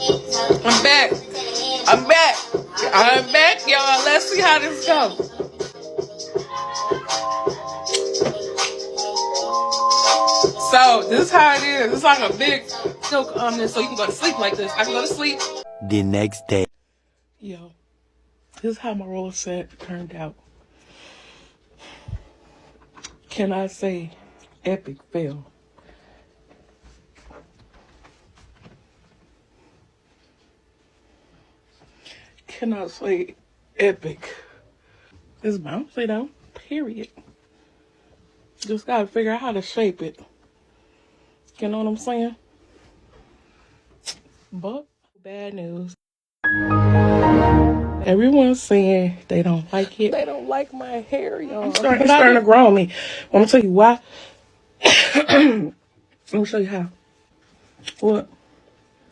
I'm back. I'm back. I'm back, y'all. Let's see how this goes. So this is how it is. It's like a big silk this, so you can go to sleep like this. I can go to sleep. The next day. Yo, this is how my roller set turned out. Can I say epic fail? Can I say epic? It's bouncy though, period. Just gotta figure out how to shape it. You know what I'm saying? But bad news. Everyone's saying they don't like it. They don't like my hair, y'all. It's starting to grow on me. I'm gonna tell you why. Let me show you how. What?